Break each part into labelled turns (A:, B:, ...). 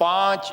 A: 5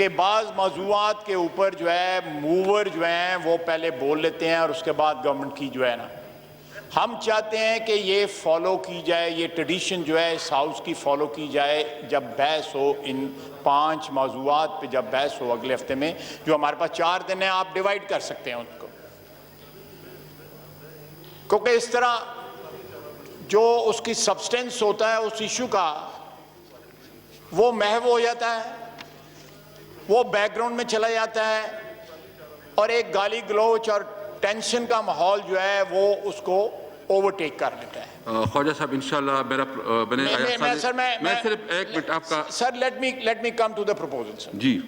A: کہ بعض موضوعات کے اوپر جو ہے موور جو ہیں وہ پہلے بول لیتے ہیں اور اس کے بعد گورنمنٹ کی جو ہے نا، ہم چاہتے ہیں کہ یہ فالو کی جائے، یہ ٹریڈیشن جو ہے اس ہاؤس کی فالو کی جائے، جب بحث ہو ان 5 موضوعات پہ جب بحث ہو اگلے ہفتے میں، جو ہمارے پاس 4 دن ہیں، آپ ڈیوائیڈ کر سکتے ہیں ان کو، کیونکہ اس طرح جو اس کی سبسٹنس ہوتا ہے اس ایشو کا وہ محو ہو جاتا ہے، وہ بیک گراؤنڈ میں چلا جاتا ہے، اور ایک گالی گلوچ اور ٹینشن کا ماحول جو ہے وہ اس کو اوورٹیک کر لیتا ہے۔
B: خواجہ صاحب انشاءاللہ میں صرف ایک منٹ آپ کا
A: sir let me come to the proposal sir.
B: جی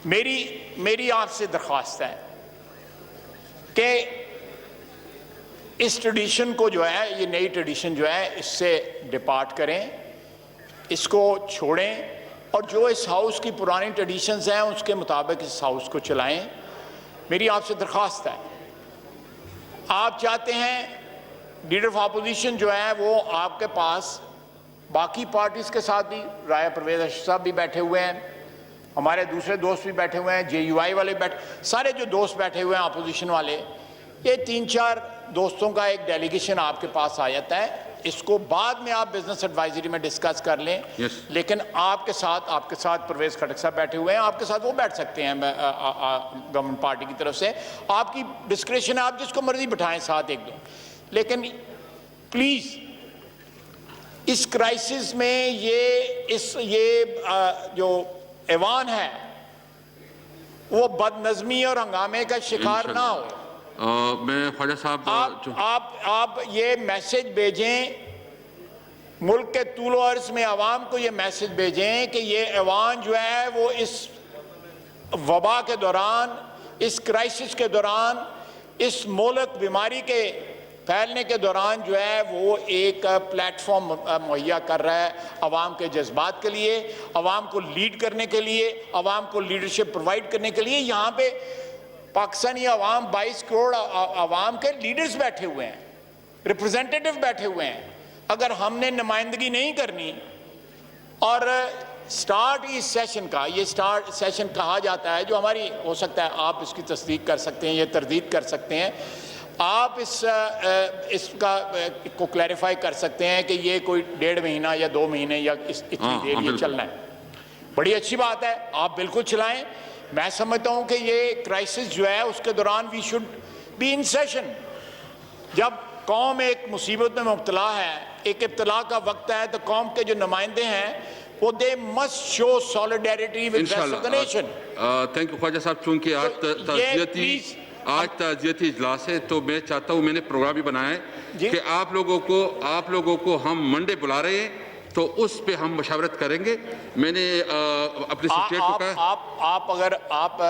A: میری آپ سے درخواست ہے کہ اس ٹریڈیشن کو جو ہے، یہ نئی ٹریڈیشن جو ہے، اس سے ڈپارٹ کریں، اس کو چھوڑیں، اور جو اس ہاؤس کی پرانی ٹریڈیشنز ہیں اس کے مطابق اس ہاؤس کو چلائیں۔ میری آپ سے درخواست ہے، آپ چاہتے ہیں لیڈر آف اپوزیشن جو ہے وہ آپ کے پاس باقی پارٹیز کے ساتھ بھی، رایا پرویز اشرف صاحب بھی بیٹھے ہوئے ہیں، ہمارے دوسرے دوست بھی بیٹھے ہوئے ہیں، جے یو آئی والے سارے جو دوست بیٹھے ہوئے ہیں اپوزیشن والے، یہ 3-4 دوستوں کا ایک ڈیلیگیشن آپ کے پاس آ جاتا ہے، اس کو بعد میں آپ بزنس ایڈوائزری میں ڈسکس کر لیں، لیکن آپ کے ساتھ پرویز خٹک صاحب بیٹھے ہوئے ہیں، آپ کے ساتھ وہ بیٹھ سکتے ہیں گورنمنٹ پارٹی کی طرف سے، آپ کی ڈسکریشن ہے، آپ جس کو مرضی بٹھائیں ساتھ 1-2، لیکن پلیز اس کرائسس میں یہ جو ایوان ہے وہ بد نظمی اور ہنگامے کا شکار نہ ہو۔
B: میں خواجہ صاحب
A: آپ یہ میسج بھیجیں ملک کے طول و عرض میں، عوام کو یہ میسج بھیجیں کہ یہ ایوان جو ہے وہ اس وبا کے دوران، اس کرائسس کے دوران، اس مولک بیماری کے پھیلنے کے دوران جو ہے وہ ایک پلیٹ فارم مہیا کر رہا ہے عوام کے جذبات کے لیے، عوام کو لیڈ کرنے کے لیے، عوام کو لیڈرشپ پرووائڈ کرنے کے لیے۔ یہاں پہ پاکستانی عوام 22 کروڑ عوام کے لیڈرز بیٹھے ہوئے ہیں، ریپرزینٹیٹیو بیٹھے ہوئے ہیں، اگر ہم نے نمائندگی نہیں کرنی اور سٹارٹ اس سیشن کا، یہ سٹارٹ سیشن کہا جاتا ہے، جو ہماری ہو سکتا ہے آپ اس کی تصدیق کر سکتے ہیں یا تردید کر سکتے ہیں، آپ اس کا کو کلیریفائی کر سکتے ہیں کہ یہ کوئی 1.5 مہینہ یا 2 مہینے یا اتنی دیر یہ چلنا ہے، بڑی اچھی بات ہے، آپ بالکل چلائیں۔ میں سمجھتا ہوں کہ یہ کرائسس جو ہے اس کے دوران we should be in session, جب قوم ایک مصیبت میں مبتلا ہے، ایک ابتلا کا وقت ہے، تو قوم کے جو نمائندے ہیں وہ they must show solidarity with rest of the nation.
B: Thank you Khwaja Sahab, چونکہ آج تعزیتی اجلاس ہے تو میں چاہتا ہوں، میں نے پروگرام بھی بنایا ہے کہ آپ لوگوں کو ہم منڈے بلا رہے ہیں تو اس پہ ہم مشاورت کریں گے۔ میں نے اپنے سیکریٹری کو کہا
A: آپ اگر آپ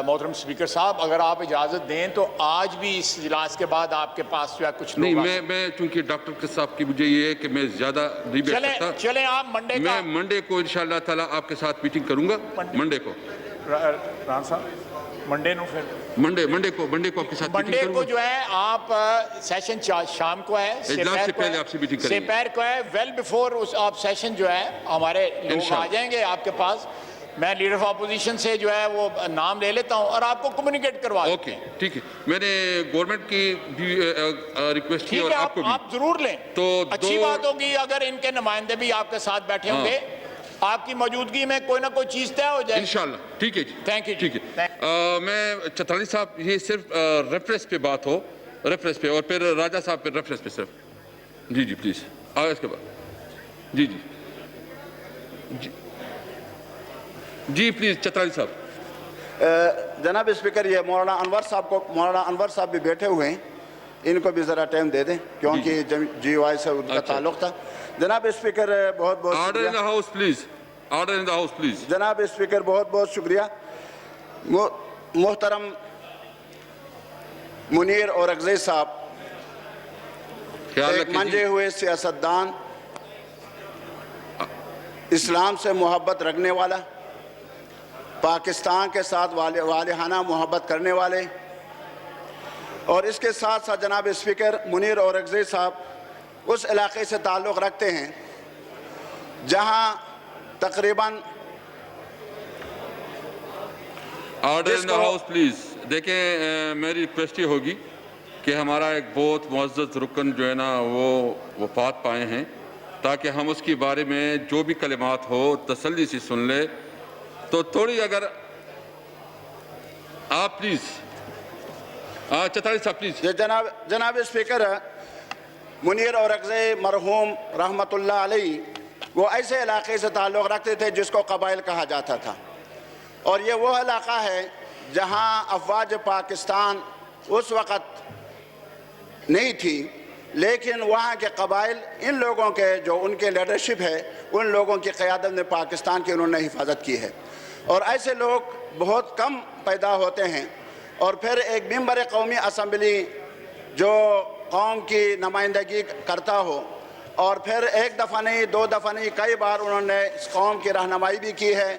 A: محترم اسپیکر صاحب اگر آپ اجازت دیں تو آج بھی اس اجلاس کے بعد آپ کے پاس جو ہے کچھ لوگ
B: نہیں، میں چونکہ ڈاکٹر صاحب کی مجھے یہ ہے کہ میں زیادہ نہیں بیٹھ سکتا،
A: چلیں آپ منڈے کا،
B: میں منڈے کو انشاءاللہ تعالیٰ آپ کے ساتھ میٹنگ کروں گا، منڈے کو
A: ران صاحب منڈے کو آپ کے ساتھ
B: منڈے
A: کو جو ہے آپ سیشن شام کو ہے،
B: اجلاس سے پہلے آپ سے میٹنگ کریں گے،
A: سپیر کو ہے، ویل بیفور آپ سیشن جو ہے ہمارے لوگ آ جائیں گے آپ کے پاس، میں لیڈر آف اپوزیشن سے جو ہے وہ نام لے لیتا ہوں اور آپ کو کمیونیکیٹ کروا دیتا ہوں۔
B: اوکے ٹھیک ہے، میں نے گورنمنٹ کی بھی ریکویسٹ کی اور آپ کو بھی،
A: آپ ضرور لیں، تو اچھی بات ہوگی اگر ان کے نمائندے بھی آپ کے ساتھ بیٹھے ہوں گے، آپ کی موجودگی میں کوئی نہ کوئی چیز طے ہو جائے انشاءاللہ۔
B: ٹھیک ہے جی،
A: تھینک یو،
B: ٹھیک ہے۔ میں چترالی صاحب یہ صرف ریفرنس پہ بات ہو، ریفرنس پہ، اور پھر راجہ صاحب پہ ریفرنس پہ صرف، جی پلیز آگے اس کے بعد، جی پلیز چترالی صاحب۔
C: جناب اسپیکر، یہ مولانا انور صاحب بھی بیٹھے ہوئے ہیں، ان کو بھی ذرا ٹائم دے دیں کیونکہ جی او آئی سے ان کا تعلق تھا۔ جناب اسپیکر بہت بہت
B: order in the house please, order in the house please.
C: جناب اسپیکر بہت بہت شکریہ۔ محترم منیر اورکزئی صاحب ایک منجے ہوئے سیاستدان، اسلام سے محبت رکھنے والا، پاکستان کے ساتھ والہانہ محبت کرنے والے، اور اس کے ساتھ ساتھ جناب اسپیکر منیر اورکزئی صاحب اس علاقے سے تعلق رکھتے ہیں جہاں تقریباً
B: آرڈر ان
C: جس
B: دا
C: کو
B: ہاؤس پلیز. دیکھیں میری ریکویسٹ یہ ہوگی کہ ہمارا ایک بہت معزز رکن جو ہے نا وہ وفات پائے ہیں، تاکہ ہم اس کے بارے میں جو بھی کلمات ہو تسلی سے سن لے. تو تھوڑی اگر آپ پلیز چتھاڑی صاحب پلیز.
C: یہ جناب اسپیکر، منیر اورکزئی مرحوم رحمۃ اللہ علیہ وہ ایسے علاقے سے تعلق رکھتے تھے جس کو قبائل کہا جاتا تھا، اور یہ وہ علاقہ ہے جہاں افواج پاکستان اس وقت نہیں تھی، لیکن وہاں کے قبائل ان لوگوں کے جو ان کے لیڈرشپ ہے ان لوگوں کی قیادت میں پاکستان کی انہوں نے حفاظت کی ہے. اور ایسے لوگ بہت کم پیدا ہوتے ہیں. اور پھر ایک ممبر قومی اسمبلی جو قوم کی نمائندگی کرتا ہو، اور پھر ایک دفعہ نہیں 2 دفعہ نہیں کئی بار انہوں نے اس قوم کی رہنمائی بھی کی ہے.